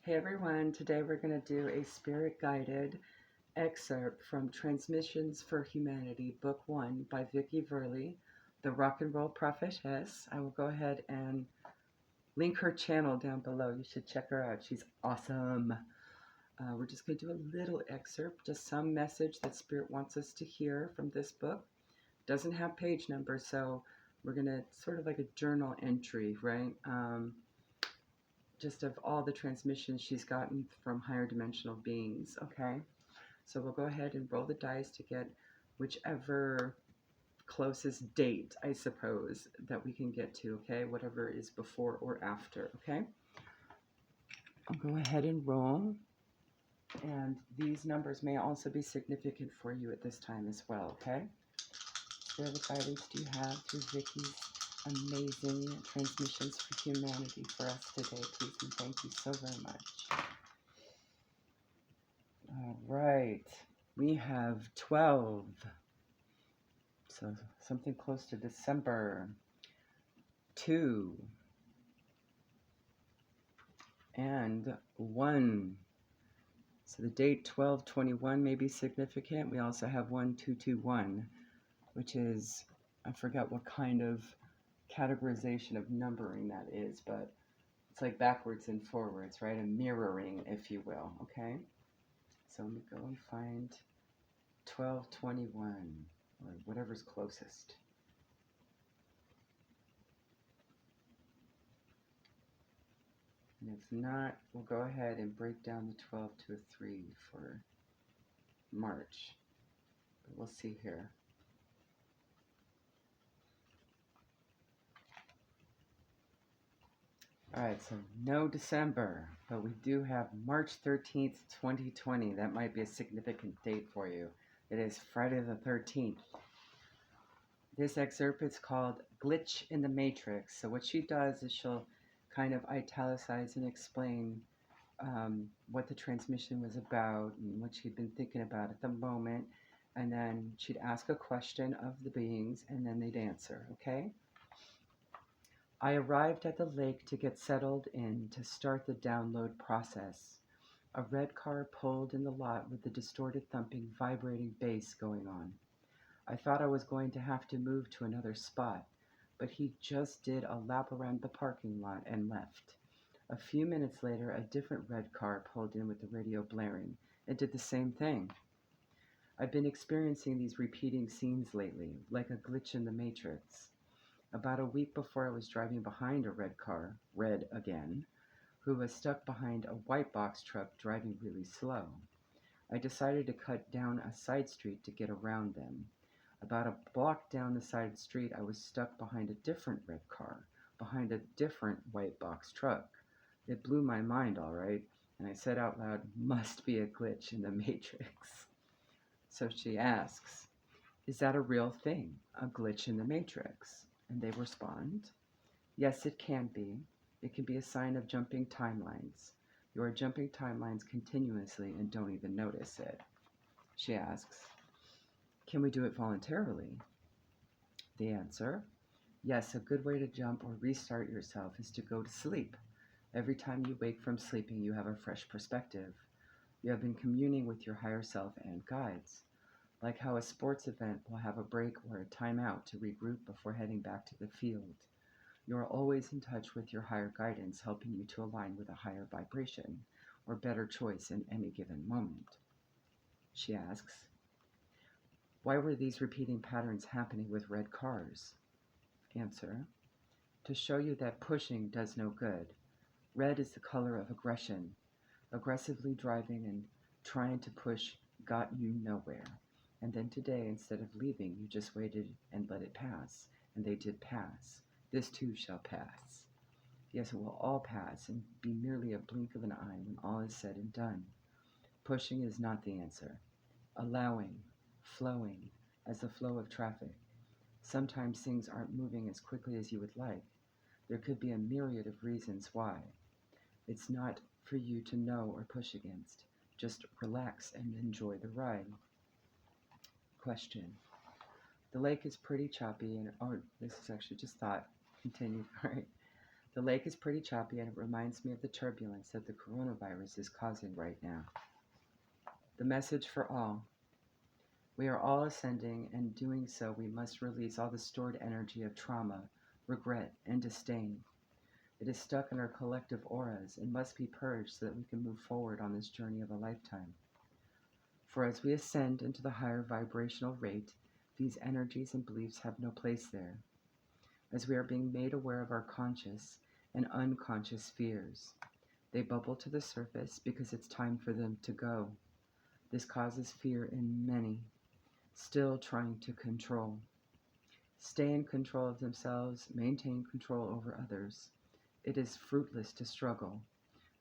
Hey everyone, today we're going to do a spirit guided excerpt from Transmissions for Humanity, Book 1 by Vickie Verlie, the rock and roll prophetess. I will go ahead and link her channel down below. You should check her out. She's awesome. We're just going to do a little excerpt, just some message that Spirit wants us to hear from this book. Doesn't have page numbers, so we're going to sort of like a journal entry, right? Just of all the transmissions she's gotten from higher dimensional beings. Okay, so we'll go ahead and roll the dice to get whichever closest date, I suppose, that we can get to. Okay, whatever is before or after. Okay, I'll go ahead and roll, and these numbers may also be significant for you at this time as well. Okay, what guidance do you have through Vickie's amazing transmissions for humanity for us today, please, and thank you so very much. All right, we have 12, so something close to December, 2, and 1. So the date 12/21 may be significant. We also have 1221, which is, I forgot what kind of categorization of numbering that is, but it's like backwards and forwards, right? A mirroring, if you will, okay? So let me go and find 1221, or whatever's closest. And if not, we'll go ahead and break down the 12 to a 3 for March. But we'll see here. Alright, so no December, but we do have March 13th, 2020. That might be a significant date for you. It is Friday the 13th. This excerpt is called Glitch in the Matrix. So what she does is she'll kind of italicize and explain what the transmission was about and what she'd been thinking about at the moment. And then she'd ask a question of the beings and then they'd answer, okay? I arrived at the lake to get settled in to start the download process. A red car pulled in the lot with the distorted thumping, vibrating bass going on. I thought I was going to have to move to another spot, but he just did a lap around the parking lot and left. A few minutes later, a different red car pulled in with the radio blaring and did the same thing. I've been experiencing these repeating scenes lately, like a glitch in the matrix. About a week before I was driving behind a red car, red again, who was stuck behind a white box truck driving really slow. I decided to cut down a side street to get around them. About a block down the side street, I was stuck behind a different red car, behind a different white box truck. It blew my mind, all right, and I said out loud, "Must be a glitch in the matrix." So she asks, "Is that a real thing, a glitch in the matrix?" And they respond, "Yes, it can be. It can be a sign of jumping timelines. You are jumping timelines continuously and don't even notice it." She asks, "Can we do it voluntarily?" They answer, "Yes, a good way to jump or restart yourself is to go to sleep. Every time you wake from sleeping, you have a fresh perspective. You have been communing with your higher self and guides. Like how a sports event will have a break or a timeout to regroup before heading back to the field. You are always in touch with your higher guidance, helping you to align with a higher vibration or better choice in any given moment." She asks, "Why were these repeating patterns happening with red cars?" Answer, "To show you that pushing does no good. Red is the color of aggression. Aggressively driving and trying to push got you nowhere. And then today, instead of leaving, you just waited and let it pass. And they did pass. This too shall pass. Yes, it will all pass and be merely a blink of an eye when all is said and done. Pushing is not the answer. Allowing, flowing, as the flow of traffic. Sometimes things aren't moving as quickly as you would like. There could be a myriad of reasons why. It's not for you to know or push against. Just relax and enjoy the ride." Question. The lake is pretty choppy and, this is actually just thought, continue, all right. The lake is pretty choppy and it reminds me of the turbulence that the coronavirus is causing right now. The message for all. We are all ascending, and doing so we must release all the stored energy of trauma, regret, and disdain. It is stuck in our collective auras and must be purged so that we can move forward on this journey of a lifetime. For as we ascend into the higher vibrational rate, these energies and beliefs have no place there. As we are being made aware of our conscious and unconscious fears, they bubble to the surface because it's time for them to go. This causes fear in many, still trying to control. Stay in control of themselves, maintain control over others. It is fruitless to struggle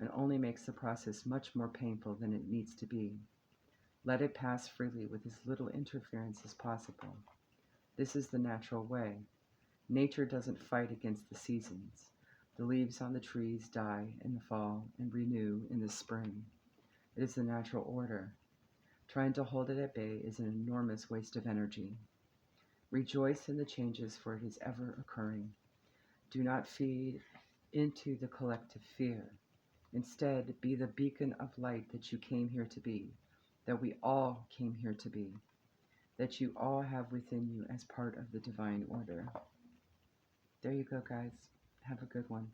and only makes the process much more painful than it needs to be. Let it pass freely with as little interference as possible. This is the natural way. Nature doesn't fight against the seasons. The leaves on the trees die in the fall and renew in the spring. It is the natural order. Trying to hold it at bay is an enormous waste of energy. Rejoice in the changes, for it is ever occurring. Do not feed into the collective fear. Instead, be the beacon of light that you came here to be, that we all came here to be, that you all have within you as part of the divine order. There you go, guys. Have a good one.